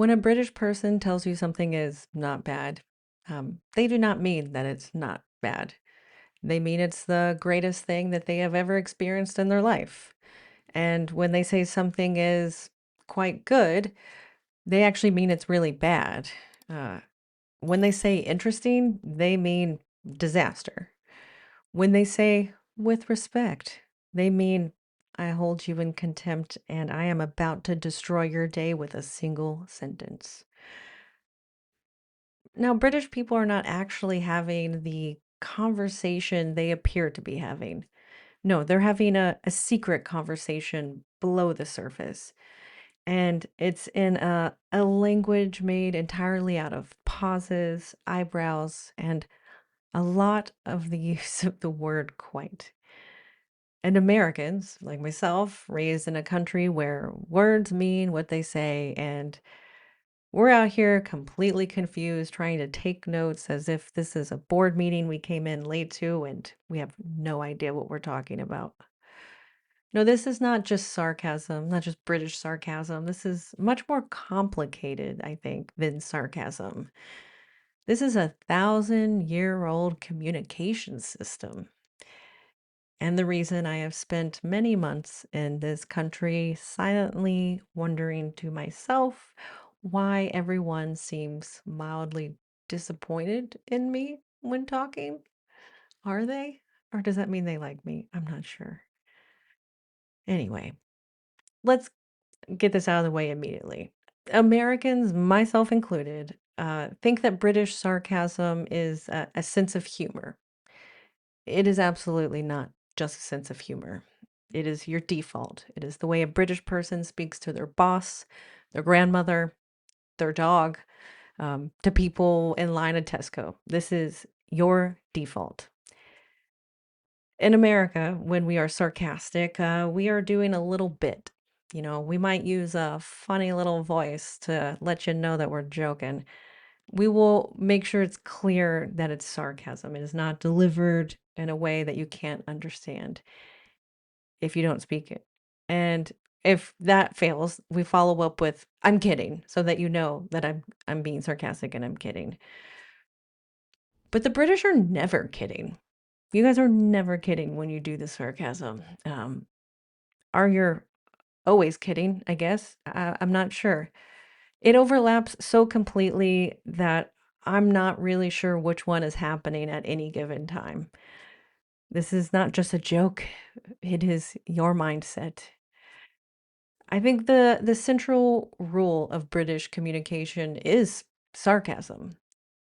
When a British person tells you something is not bad, they do not mean that it's not bad. They mean it's the greatest thing that they have ever experienced in their life. And when they say something is quite good, they actually mean it's really bad. Uh, when they say interesting, they mean disaster. When they say with respect, they mean I hold you in contempt and I am about to destroy your day with a single sentence. Now, British people are not actually having the conversation they appear to be having. No, they're having a secret conversation below the surface. And it's in a language made entirely out of pauses, eyebrows, and a lot of the use of the word quite. And Americans, like myself, raised in a country where words mean what they say, and we're out here completely confused, trying to take notes as if this is a board meeting we came in late to and we have no idea what we're talking about. No, this is not just sarcasm, not just British sarcasm. This is much more complicated, I think, than sarcasm. This is a 1,000-year-old communication system. And the reason I have spent many months in this country silently wondering to myself why everyone seems mildly disappointed in me when talking. Are they? Or does that mean they like me? I'm not sure. Anyway, let's get this out of the way immediately. Americans, myself included, think that British sarcasm is a sense of humor. It is absolutely not just a sense of humor. It is your default. It is the way a British person speaks to their boss, their grandmother, their dog, to people in line at Tesco. This is your default. In America, when we are sarcastic, we are doing a little bit. We might use a funny little voice to let you know that we're joking. We will make sure it's clear that it's sarcasm. It is not delivered in a way that you can't understand if you don't speak it. And if that fails, we follow up with "I'm kidding," so that you know that I'm being sarcastic and I'm kidding. But the British are never kidding. You guys are never kidding when you do the sarcasm. Are you always kidding, I guess? I'm not sure. It overlaps so completely that I'm not really sure which one is happening at any given time. This is not just a joke, it is your mindset. I think the central rule of British communication is sarcasm.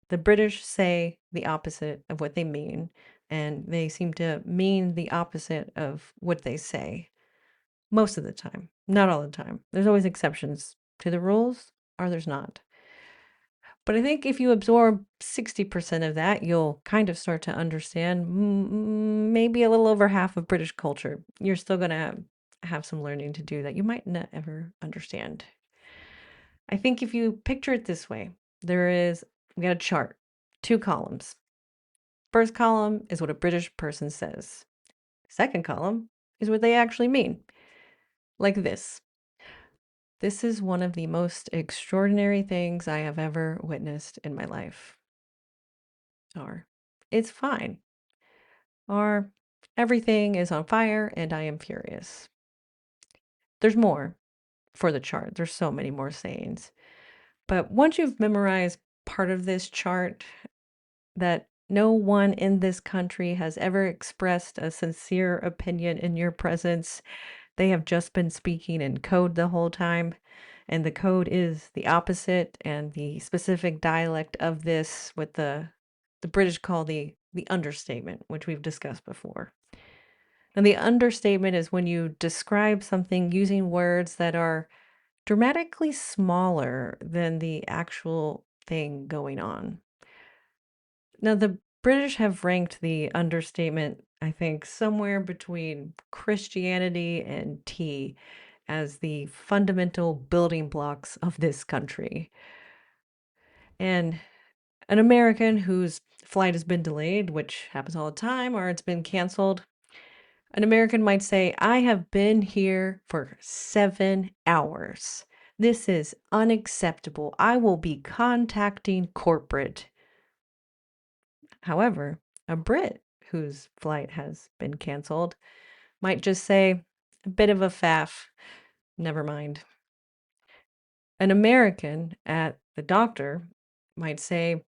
The British say the opposite of what they mean, and they seem to mean the opposite of what they say most of the time, not all the time. There's always exceptions to the rules, or there's not. But I think if you absorb 60% of that, you'll kind of start to understand maybe a little over half of British culture. You're still going to have some learning to do that you might not ever understand. I think if you picture it this way, we got a chart, two columns. First column is what a British person says. Second column is what they actually mean. Like this. This is one of the most extraordinary things I have ever witnessed in my life. Or, it's fine. Or, everything is on fire and I am furious. There's more for the chart. There's so many more sayings. But once you've memorized part of this chart, that no one in this country has ever expressed a sincere opinion in your presence. They have just been speaking in code the whole time, and the code is the opposite and the specific dialect of this, what the British call the understatement, which we've discussed before. And the understatement is when you describe something using words that are dramatically smaller than the actual thing going on. Now, the British have ranked the understatement, I think, somewhere between Christianity and tea as the fundamental building blocks of this country. And an American whose flight has been delayed, which happens all the time, or it's been canceled, an American might say, I have been here for 7 hours. This is unacceptable. I will be contacting corporate. However, a Brit whose flight has been canceled might just say, a bit of a faff. Never mind. An American at the doctor might say,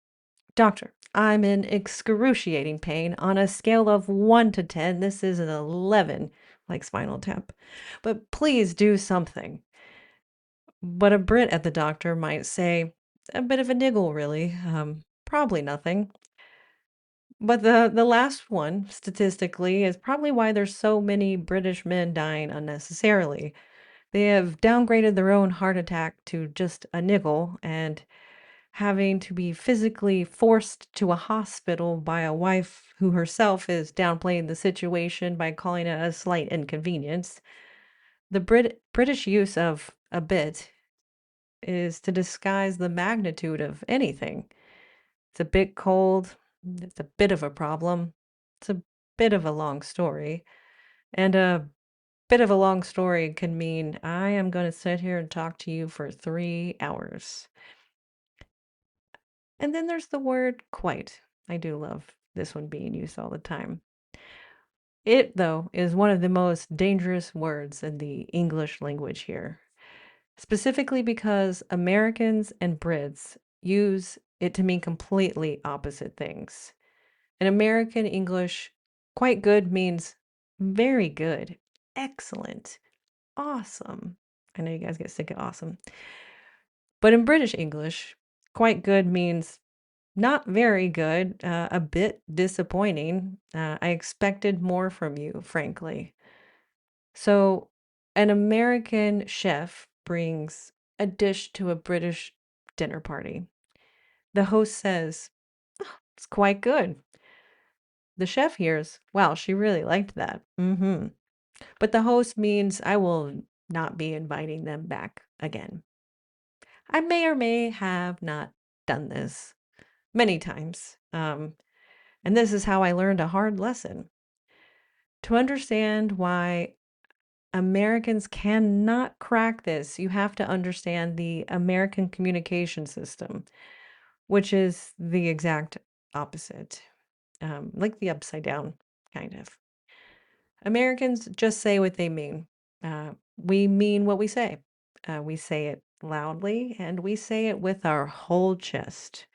Doctor, I'm in excruciating pain. On a scale of 1 to 10, this is an 11, like Spinal Tap. But please do something. But a Brit at the doctor might say, a bit of a niggle, really. Probably nothing. But the last one, statistically, is probably why there's so many British men dying unnecessarily. They have downgraded their own heart attack to just a niggle and having to be physically forced to a hospital by a wife who herself is downplaying the situation by calling it a slight inconvenience. The British use of a bit is to disguise the magnitude of anything. It's a bit cold, it's a bit of a problem, it's a bit of a long story, and a bit of a long story can mean I am going to sit here and talk to you for 3 hours. And then there's the word quite. I do love this one being used all the time. It, though, is one of the most dangerous words in the English language here, specifically because Americans and Brits use it to mean completely opposite things. In American English, quite good means very good, excellent, awesome. I know you guys get sick of awesome. But in British English, quite good means not very good, a bit disappointing. I expected more from you, frankly. So, an American chef brings a dish to a British dinner party. The host says, it's quite good. The chef hears, wow, she really liked that. But the host means I will not be inviting them back again. I may or may have not done this many times. And this is how I learned a hard lesson. To understand why Americans cannot crack this, you have to understand the American communication system, which is the exact opposite, like the upside down, kind of. Americans just say what they mean. We mean what we say. We say it loudly and we say it with our whole chest.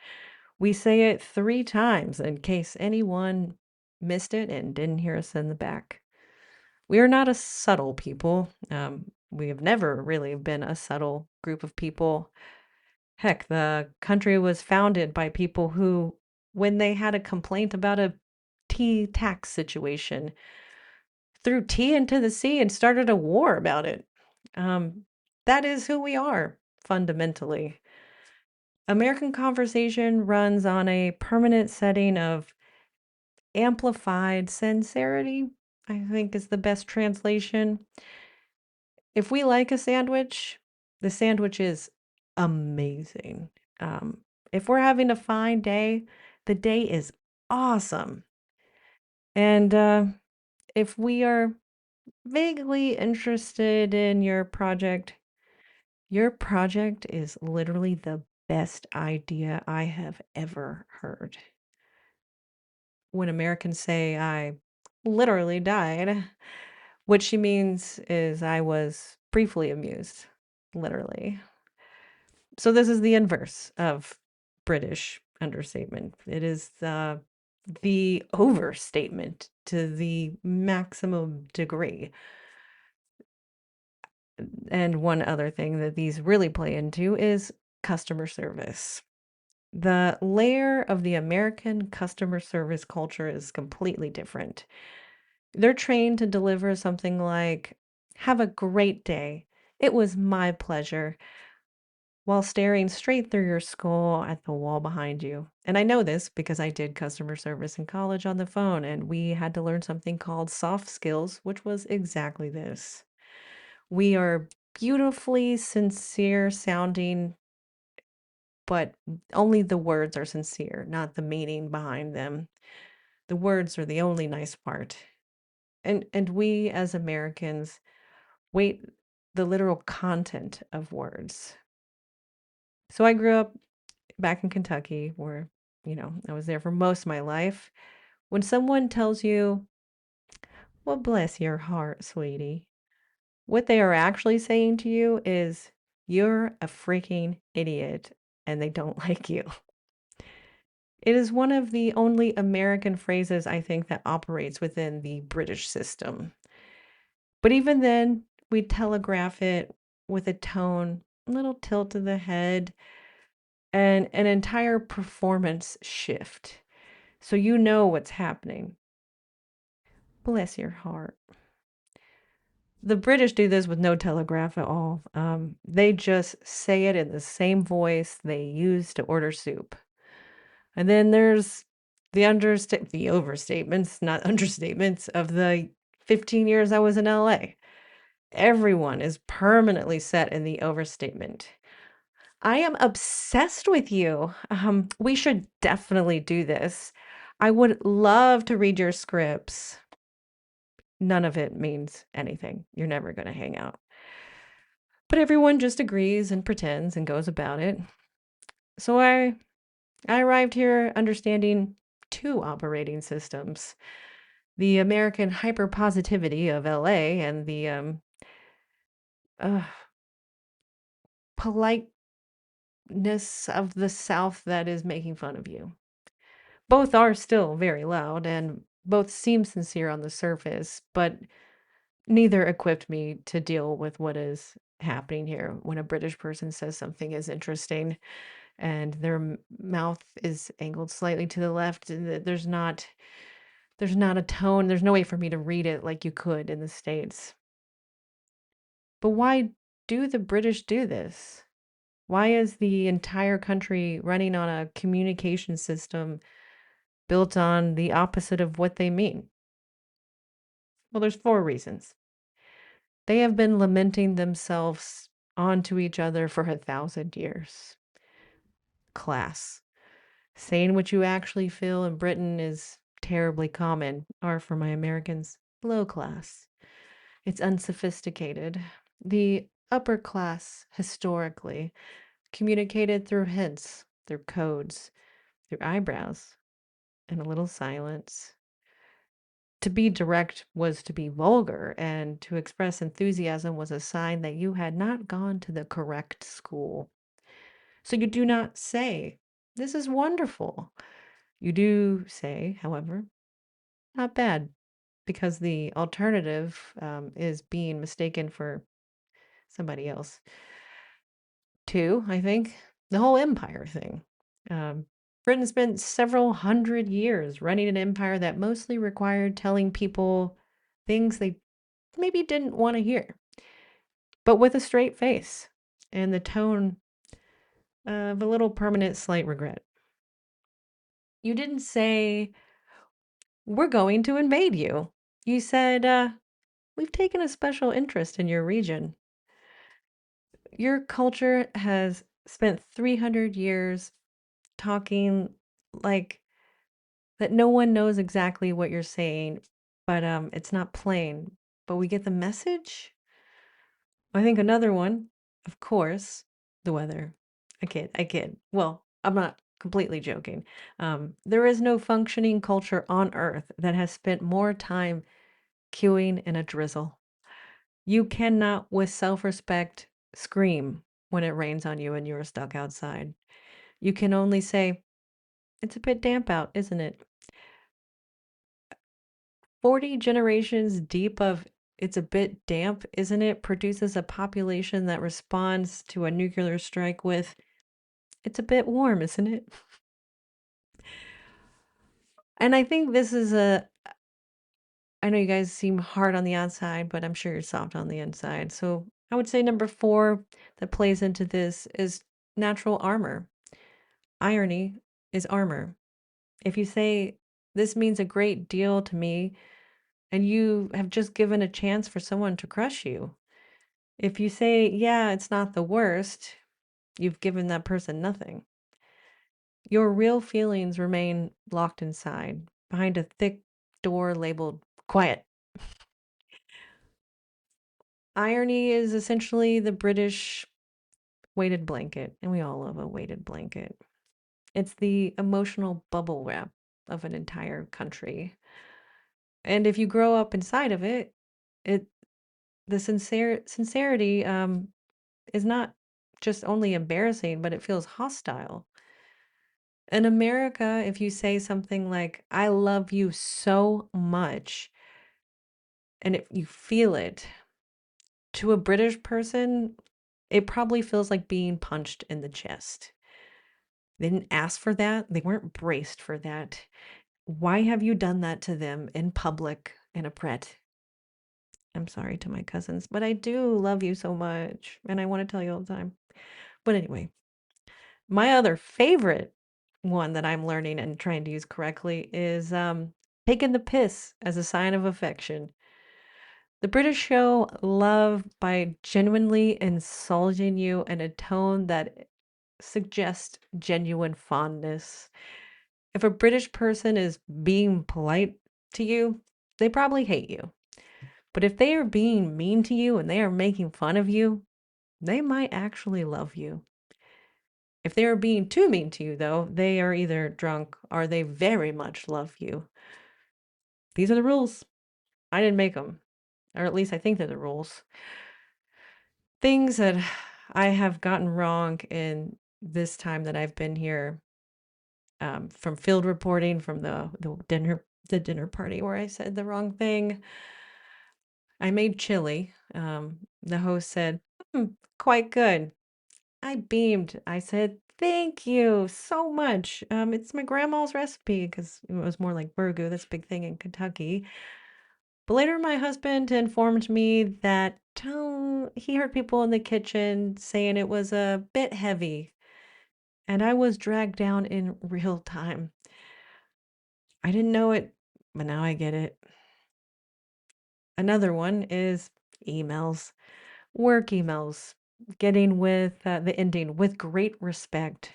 We say it 3 times in case anyone missed it and didn't hear us in the back. We are not a subtle people. We have never really been a subtle group of people. Heck, the country was founded by people who, when they had a complaint about a tea tax situation, threw tea into the sea and started a war about it. That is who we are, fundamentally. American conversation runs on a permanent setting of amplified sincerity, I think is the best translation. If we like a sandwich, the sandwich is amazing. Um, if we're having a fine day, the day is awesome. And if we are vaguely interested in your project is literally the best idea I have ever heard. When Americans say I literally died, what she means is I was briefly amused, literally. So this is the inverse of British understatement. It is the overstatement to the maximum degree. And one other thing that these really play into is customer service. The layer of the American customer service culture is completely different. They're trained to deliver something like, have a great day. It was my pleasure, while staring straight through your skull at the wall behind you. And I know this because I did customer service in college on the phone, and we had to learn something called soft skills, which was exactly this. We are beautifully sincere sounding, but only the words are sincere, not the meaning behind them. The words are the only nice part. And we as Americans wait the literal content of words. So I grew up back in Kentucky where, I was there for most of my life. When someone tells you, well, bless your heart, sweetie, what they are actually saying to you is, you're a freaking idiot and they don't like you. It is one of the only American phrases I think that operates within the British system. But even then, we telegraph it with a tone, a little tilt of the head, and an entire performance shift. So you know what's happening. Bless your heart. The British do this with no telegraph at all. They just say it in the same voice they use to order soup. And then there's the overstatements, not understatements, of the 15 years I was in LA. Everyone is permanently set in the overstatement. I am obsessed with you. We should definitely do this. I would love to read your scripts. None of it means anything. You're never going to hang out. But everyone just agrees and pretends and goes about it. So I arrived here understanding two operating systems. The American hyperpositivity of LA and the uh, politeness of the South that is making fun of you. Both are still very loud and both seem sincere on the surface, but neither equipped me to deal with what is happening here when a British person says something is interesting and their mouth is angled slightly to the left and there's not a tone, there's no way for me to read it like you could in the States. But why do the British do this? Why is the entire country running on a communication system built on the opposite of what they mean? Well, there's four reasons. They have been lamenting themselves onto each other for 1,000 years. Class. Saying what you actually feel in Britain is terribly common, or for my Americans, low class. It's unsophisticated. The upper class, historically, communicated through hints, through codes, through eyebrows, and a little silence. To be direct was to be vulgar, and to express enthusiasm was a sign that you had not gone to the correct school. So you do not say, "This is wonderful." You do say, however, "Not bad," because the alternative is being mistaken for somebody else. Two, I think, the whole empire thing. Um, Britain spent several hundred years running an empire that mostly required telling people things they maybe didn't want to hear, but with a straight face and the tone of a little permanent slight regret. You didn't say, "We're going to invade you." You said, "We've taken a special interest in your region." Your culture has spent 300 years talking like that no one knows exactly what you're saying, but it's not plain, but we get the message. I think another one, of course, the weather. I kid. Well, I'm not completely joking. There is no functioning culture on earth that has spent more time queuing in a drizzle. You cannot, with self-respect, scream when it rains on you and you're stuck outside. You can only say, "It's a bit damp out, isn't it?" 40 generations deep of "it's a bit damp, isn't it?" produces a population that responds to a nuclear strike with "it's a bit warm, isn't it?" And I think this is I know you guys seem hard on the outside, but I'm sure you're soft on the inside. So I would say number four that plays into this is natural armor. Irony is armor. If you say, "This means a great deal to me," and you have just given a chance for someone to crush you. If you say, "Yeah, it's not the worst," you've given that person nothing. Your real feelings remain locked inside, behind a thick door labeled "quiet." Irony is essentially the British weighted blanket, and we all love a weighted blanket. It's the emotional bubble wrap of an entire country. And if you grow up inside of it, it the sincerity is not just only embarrassing, but it feels hostile. In America, if you say something like, I love you so much, and you feel it, to a British person, it probably feels like being punched in the chest. They didn't ask for that. They weren't braced for that. Why have you done that to them in public in a Brit? I'm sorry to my cousins, but I do love you so much, and I want to tell you all the time. But anyway, my other favorite one that I'm learning and trying to use correctly is taking the piss as a sign of affection. The British show love by genuinely insulting you in a tone that suggests genuine fondness. If a British person is being polite to you, they probably hate you. But if they are being mean to you and they are making fun of you, they might actually love you. If they are being too mean to you, though, they are either drunk or they very much love you. These are the rules. I didn't make them, or at least I think they're the rules. Things that I have gotten wrong in this time that I've been here, from field reporting, from the dinner party where I said the wrong thing. I made chili. The host said, quite good. I beamed. I said, thank you so much. It's my grandma's recipe because it was more like burgoo, this big thing in Kentucky. But later, my husband informed me that he heard people in the kitchen saying it was a bit heavy, and I was dragged down in real time. I didn't know it, but now I get it. Another one is emails, work emails, getting with the ending with great respect.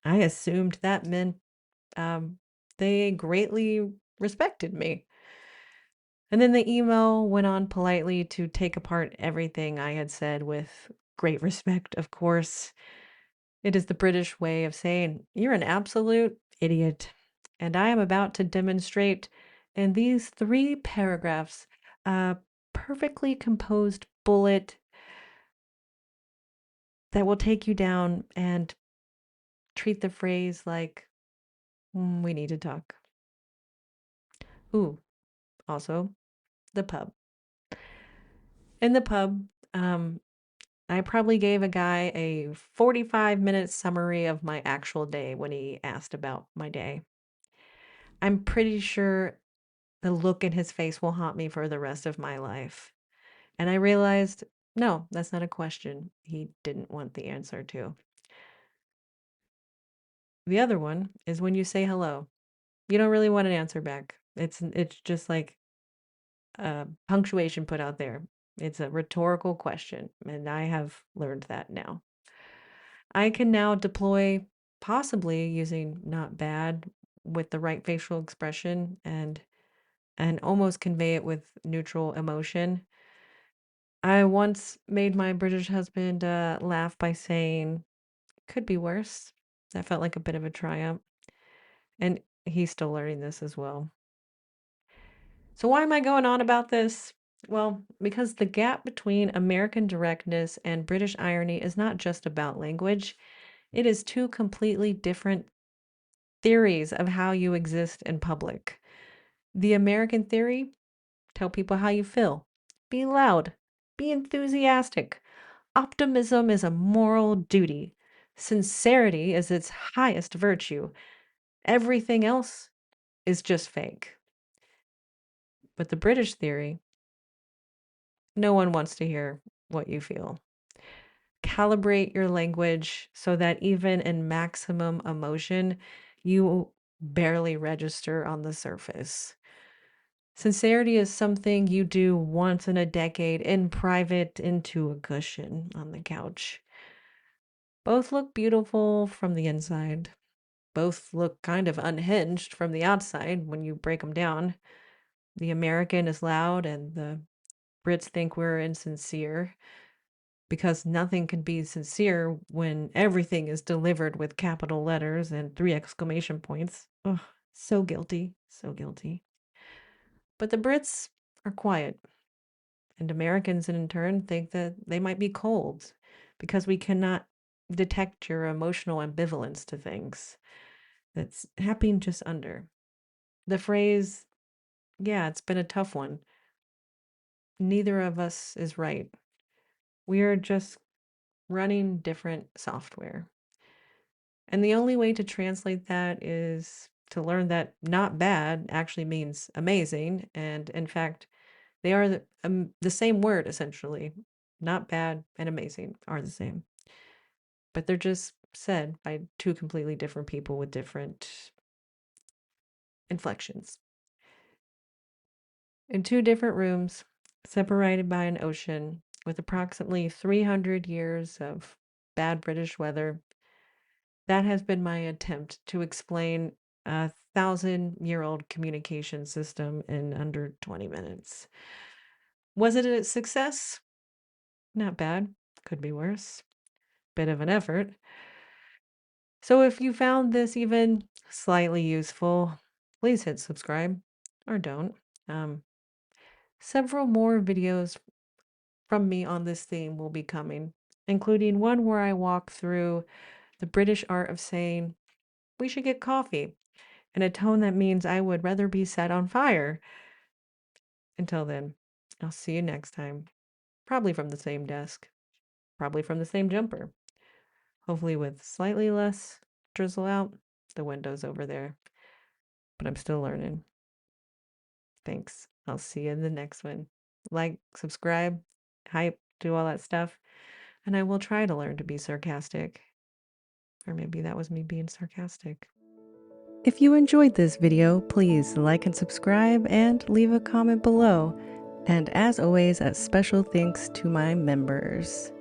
I assumed that meant um, they greatly respected me. And then the email went on politely to take apart everything I had said with great respect, of course. It is the British way of saying, you're an absolute idiot. And I am about to demonstrate in these 3 paragraphs a perfectly composed bullet that will take you down and treat the phrase like, we need to talk. Ooh, also the pub. In the pub, um, I probably gave a guy a 45-minute summary of my actual day when he asked about my day. I'm pretty sure the look in his face will haunt me for the rest of my life. And I realized, no, that's not a question he didn't want the answer to. The other one is when you say hello. You don't really want an answer back. It's just like punctuation put out there. It's a rhetorical question, and I have learned that now. I can now deploy, possibly using not bad with the right facial expression and almost convey it with neutral emotion. I once made my British husband laugh by saying, could be worse. That felt like a bit of a triumph. And he's still learning this as well. So, why am I going on about this? Well, because the gap between American directness and British irony is not just about language, it is two completely different theories of how you exist in public. The American theory: tell people how you feel, be loud, be enthusiastic. Optimism is a moral duty, sincerity is its highest virtue. Everything else is just fake. But the British theory: no one wants to hear what you feel. Calibrate your language so that even in maximum emotion, you barely register on the surface. Sincerity is something you do once in a decade in private into a cushion on the couch. Both look beautiful from the inside. Both look kind of unhinged from the outside when you break them down. The American is loud and the Brits think we're insincere because nothing can be sincere when everything is delivered with capital letters and 3 exclamation points. Ugh, so guilty, so guilty. But the Brits are quiet, and Americans in turn think that they might be cold because we cannot detect your emotional ambivalence to things. That's happening just under. The phrase, yeah, it's been a tough one. Neither of us is right. We are just running different software. And the only way to translate that is to learn that not bad actually means amazing. And in fact, they are the same word essentially. Not bad and amazing are the same, but they're just said by two completely different people with different inflections. In two different rooms, separated by an ocean, with approximately 300 years of bad British weather, that has been my attempt to explain a 1,000-year-old communication system in under 20 minutes. Was it a success? Not bad. Could be worse. Bit of an effort. So if you found this even slightly useful, please hit subscribe or don't. Um, Several more videos from me on this theme will be coming, including one where I walk through the British art of saying, we should get coffee, in a tone that means I would rather be set on fire. Until then, I'll see you next time. Probably from the same desk, probably from the same jumper, hopefully with slightly less drizzle out the windows over there. But I'm still learning. Thanks. I'll see you in the next one. Like, subscribe, hype, do all that stuff. And I will try to learn to be sarcastic. Or maybe that was me being sarcastic. If you enjoyed this video, please like and subscribe and leave a comment below. And as always, a special thanks to my members.